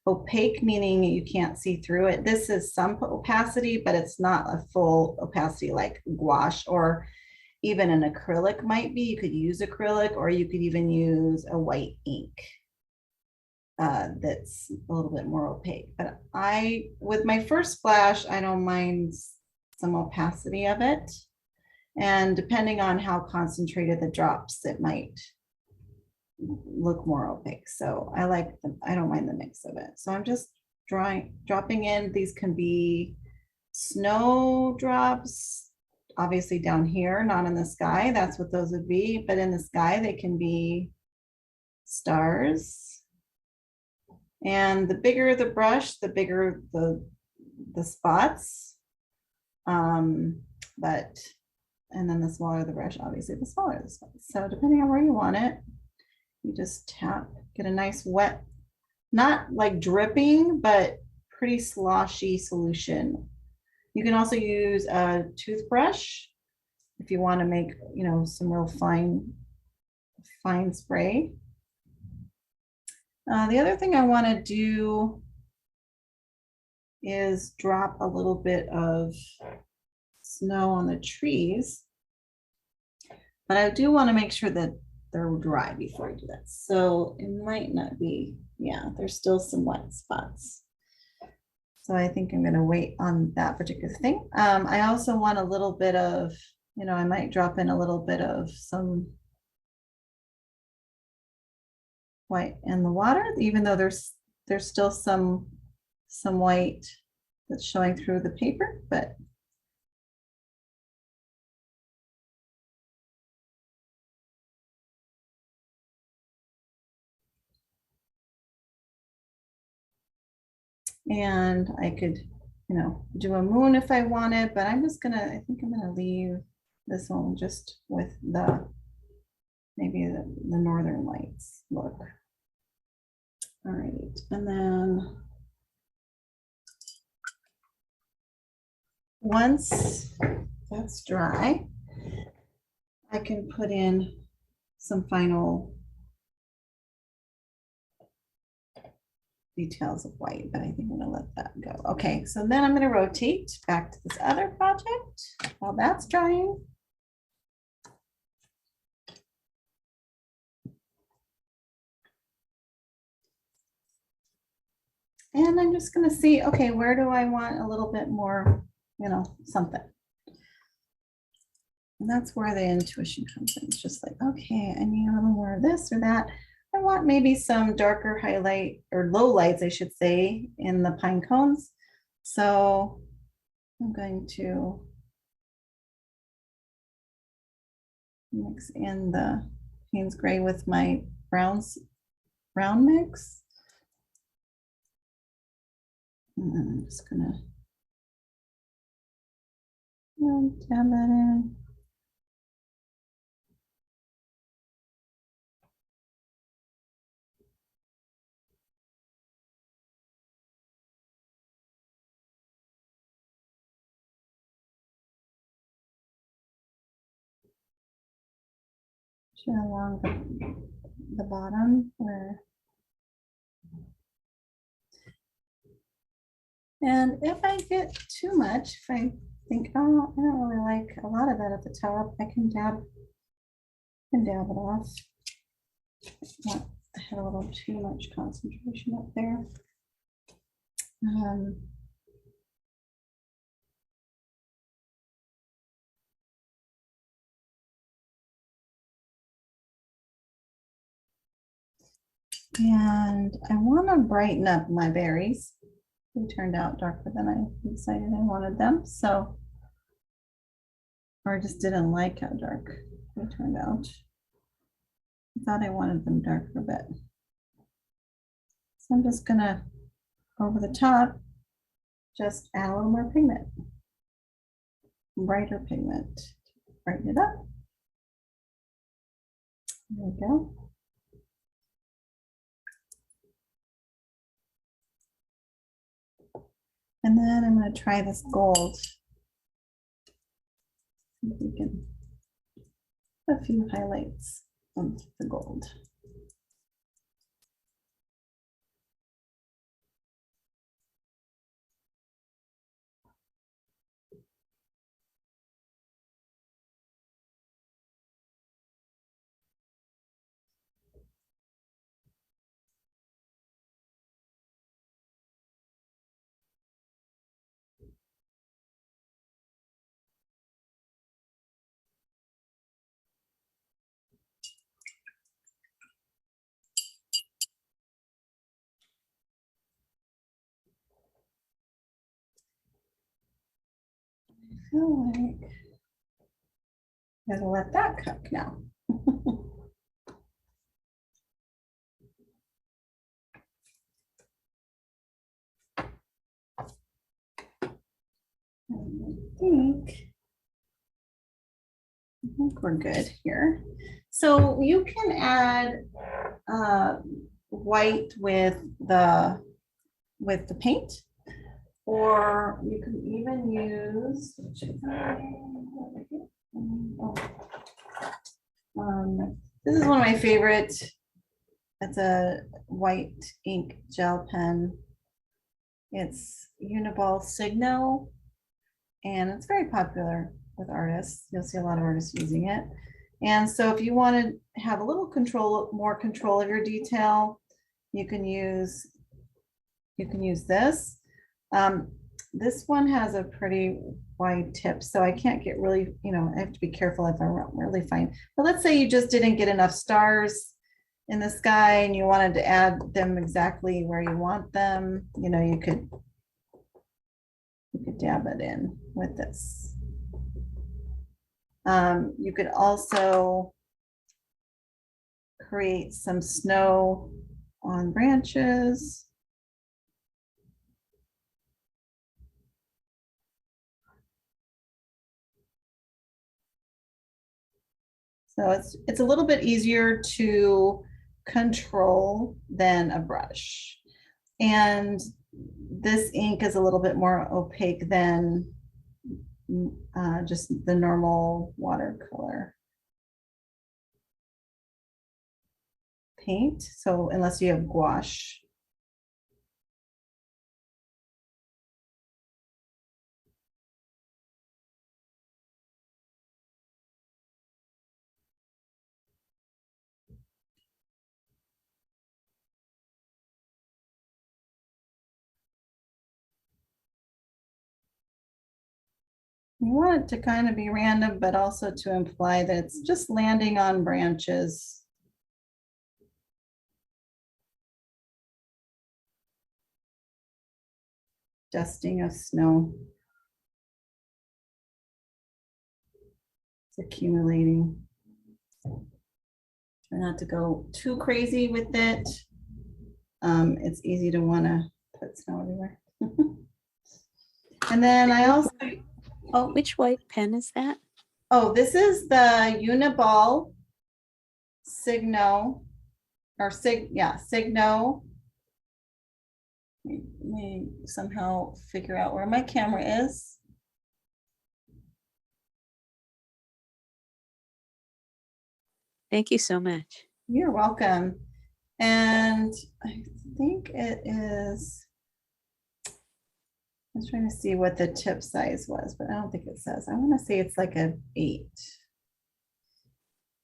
opaque, meaning you can't see through it. This is some opacity, but it's not a full opacity like gouache, or even an acrylic might be. You could use acrylic, or you could even use a white ink that's a little bit more opaque. But with my first splash, I don't mind some opacity of it. And depending on how concentrated the drops, it might look more opaque. So I don't mind the mix of it. So I'm just dropping in. These can be snow drops, obviously down here, not in the sky. That's what those would be. But in the sky, they can be stars. And the bigger the brush, the bigger the spots. And then the smaller the brush, obviously the smaller the spots. So depending on where you want it, you just tap, get a nice wet, not like dripping, but pretty sloshy solution. You can also use a toothbrush if you want to make, some real fine spray. The other thing I want to do is drop a little bit of snow on the trees, but I do want to make sure that they're dry before I do that. So it might not be, there's still some wet spots. So I think I'm going to wait on that particular thing. I also want a little bit of, I might drop in a little bit of some white in the water, even though there's still some white that's showing through the paper, but and I could, do a moon if I wanted, but I think I'm gonna leave this one just with maybe the northern lights look. All right, and then once that's dry, I can put in some final details of white, but I think I'm gonna let that go. Okay, so then I'm gonna rotate back to this other project while that's drying. And I'm just gonna see, okay, where do I want a little bit more, something. And that's where the intuition comes in. It's just like, okay, I need a little more of this or that. I want maybe some darker highlight or low lights, I should say, in the pine cones. So I'm going to mix in the Payne's gray with my brown mix. And then I'm just gonna dab that in. Along the bottom where, and if I get too much, if I think, oh, I don't really like a lot of that at the top, I can dab it off. I had a little too much concentration up there. And I want to brighten up my berries. They turned out darker than I decided I wanted them. So, or I just didn't like how dark they turned out. I thought I wanted them darker a bit. So I'm just gonna, over the top, just add a little more pigment. Brighter pigment. Brighten it up. There we go. And then I'm going to try this gold. We can a few highlights of the gold. I feel like I gotta let that cook now. I think we're good here. So you can add white with the paint, or you can even use this is one of my favorite. It's a white ink gel pen. It's Uniball Signo, and it's very popular with artists. You'll see a lot of artists using it. And so if you want to have a little more control of your detail, you can use this. This one has a pretty wide tip, so I can't get really, I have to be careful if I'm really fine. But let's say you just didn't get enough stars in the sky and you wanted to add them exactly where you want them, you could dab it in with this. You could also create some snow on branches. So it's a little bit easier to control than a brush. And this ink is a little bit more opaque than just the normal watercolor paint. So unless you have gouache. You want it to kind of be random, but also to imply that it's just landing on branches. Dusting of snow. It's accumulating. Try not to go too crazy with it. It's easy to want to put snow everywhere. And then I also, oh,
Which white pen is that?
oh, this is the Uniball Signo, or Signo. Let me somehow figure out where my camera is.
Thank you so much.
You're welcome. And I think it is, I was trying to see what the tip size was, but I don't think it says. I want to say it's like a 8.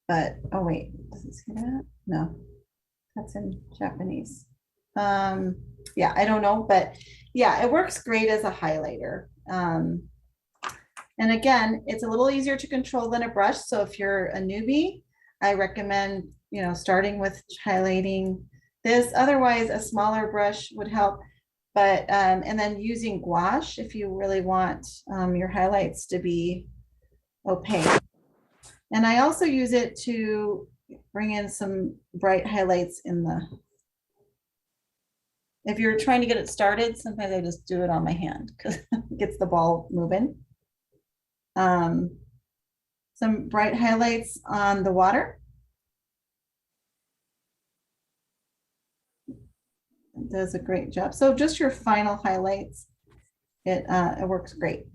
But, oh wait, does it say that? No, that's in Japanese. Yeah, I don't know, but yeah, it works great as a highlighter. And again, it's a little easier to control than a brush. So if you're a newbie, I recommend, you know, starting with highlighting this. Otherwise, a smaller brush would help. But, and then using gouache if you really want your highlights to be opaque. And I also use it to bring in some bright highlights in the, if you're trying to get it started, sometimes I just do it on my hand because it gets the ball moving. Some bright highlights on the water. It does a great job. So just your final highlights, it works great.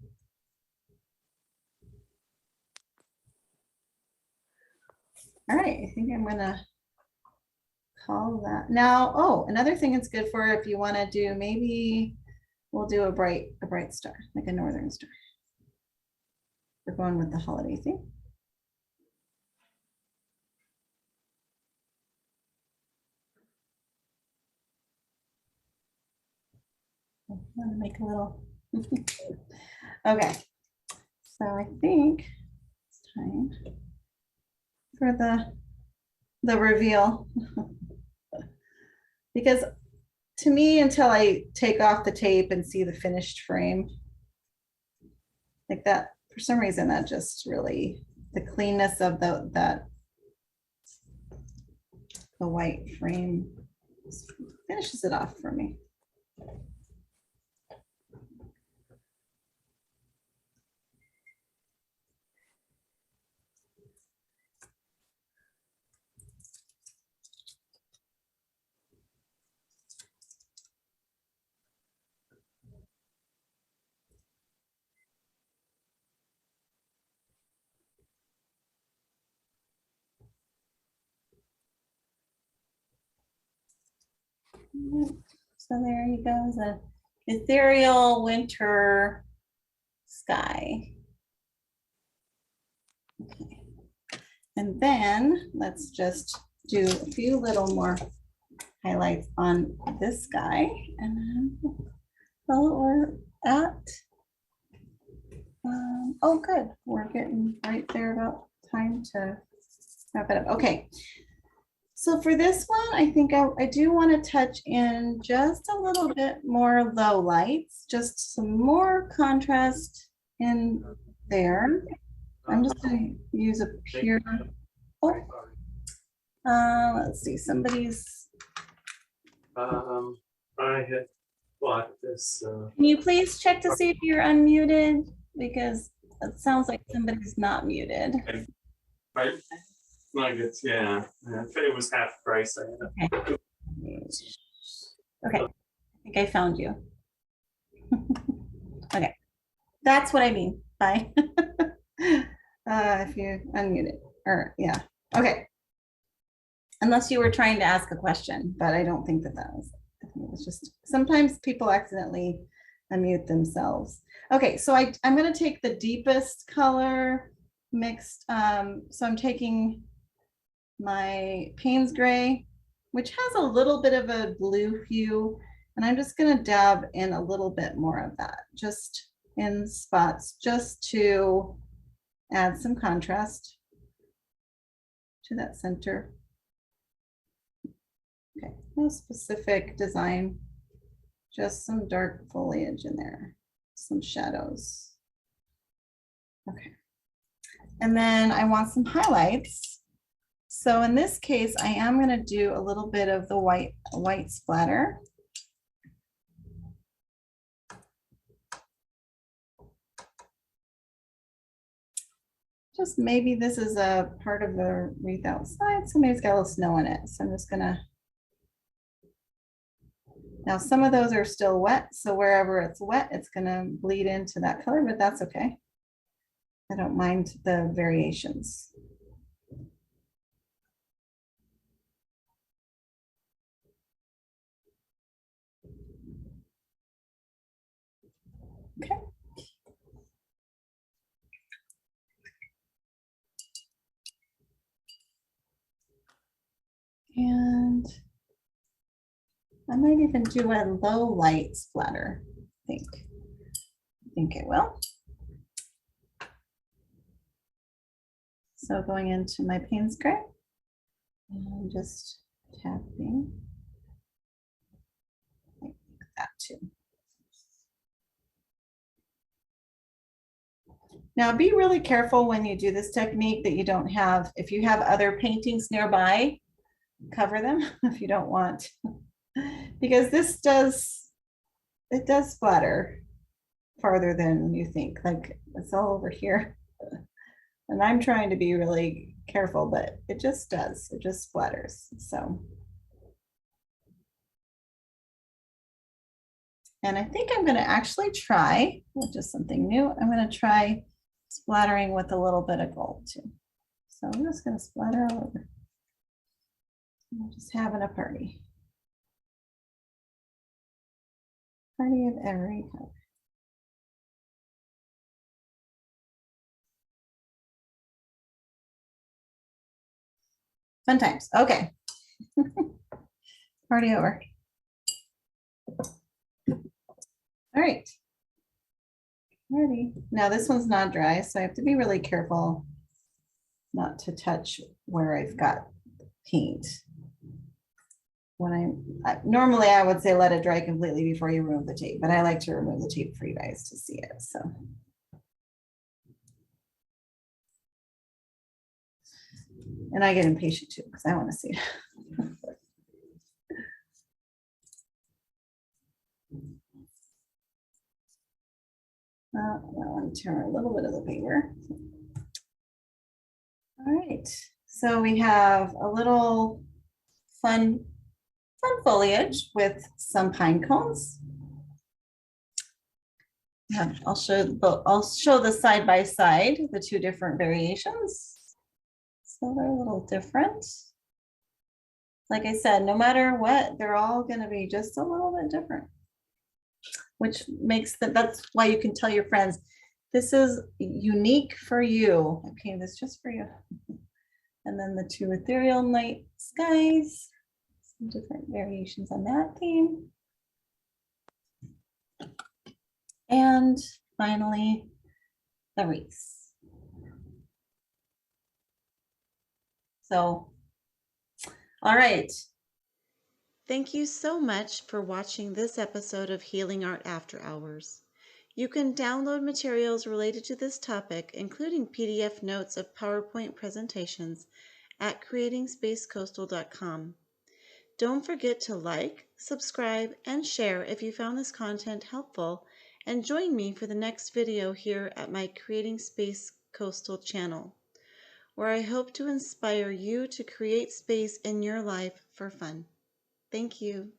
All right, I think I'm gonna call that now. Oh, another thing it's good for if you want to do, maybe we'll do a bright star, like a northern star. We're going with the holiday theme. I want to make a little. Okay, so I think it's time for the reveal. Because to me, until I take off the tape and see the finished frame, like that, for some reason, that just really, the cleanness of the white frame finishes it off for me. So there you go, the ethereal winter sky. Okay. And then let's just do a few little more highlights on this guy. And then well, we're at, oh good, we're getting right there about time to wrap it up. Okay. So for this one, I think I do want to touch in just a little bit more low lights, just some more contrast in there. I'm just going to use a pure, let's see, somebody's.
I had bought this.
Can you please check to see if you're unmuted? Because it sounds like somebody's not muted.
Right? Like it's, yeah. It was half price.
Okay. Okay. I think I found you. Okay. That's what I mean by if you unmute it, or yeah. Okay. Unless you were trying to ask a question, but I don't think that was, I think it was just, sometimes people accidentally unmute themselves. Okay, so I'm going to take the deepest color mixed. So I'm taking my Payne's gray, which has a little bit of a blue hue, and I'm just going to dab in a little bit more of that, just in spots just to add some contrast to that center. Okay, no specific design, just some dark foliage in there, some shadows. Okay, and then I want some highlights. So in this case, I am going to do a little bit of the white splatter. Just maybe this is a part of the wreath outside, so maybe it's got a little snow in it. So I'm just gonna, now some of those are still wet, so wherever it's wet, it's gonna bleed into that color, but that's okay. I don't mind the variations. Okay. And I might even do a low light splatter, I think it will. So going into my Payne's Gray, and I'm just tapping like that too. Now be really careful when you do this technique that you don't have, if you have other paintings nearby, cover them if you don't want, because this does splatter farther than you think, like it's all over here. And I'm trying to be really careful, but it just does, it just splatters. So. And I think I'm going to actually try, just something new, I'm going to try splattering with a little bit of gold too. So I'm just going to splatter all over. I'm just having a party. Party of every color. Fun times. Okay. Party over. All right. Ready. Now this one's not dry, so I have to be really careful not to touch where I've got paint. When normally I would say let it dry completely before you remove the tape, but I like to remove the tape for you guys to see it. So. And I get impatient too because I want to see it. I want to turn a little bit of the paper. All right, so we have a little fun foliage with some pine cones. Yeah, I'll show the side by side, the two different variations. So they're a little different. Like I said, no matter what, they're all going to be just a little bit different, which makes that's why you can tell your friends, this is unique for you. I painted this just for you. And then the two ethereal night skies, some different variations on that theme. And finally, the wreaths. So, all right.
Thank you so much for watching this episode of Healing Art After Hours. You can download materials related to this topic, including PDF notes of PowerPoint presentations, at creatingspacecoastal.com. Don't forget to like, subscribe, and share if you found this content helpful, and join me for the next video here at my Creating Space Coastal channel, where I hope to inspire you to create space in your life for fun. Thank you.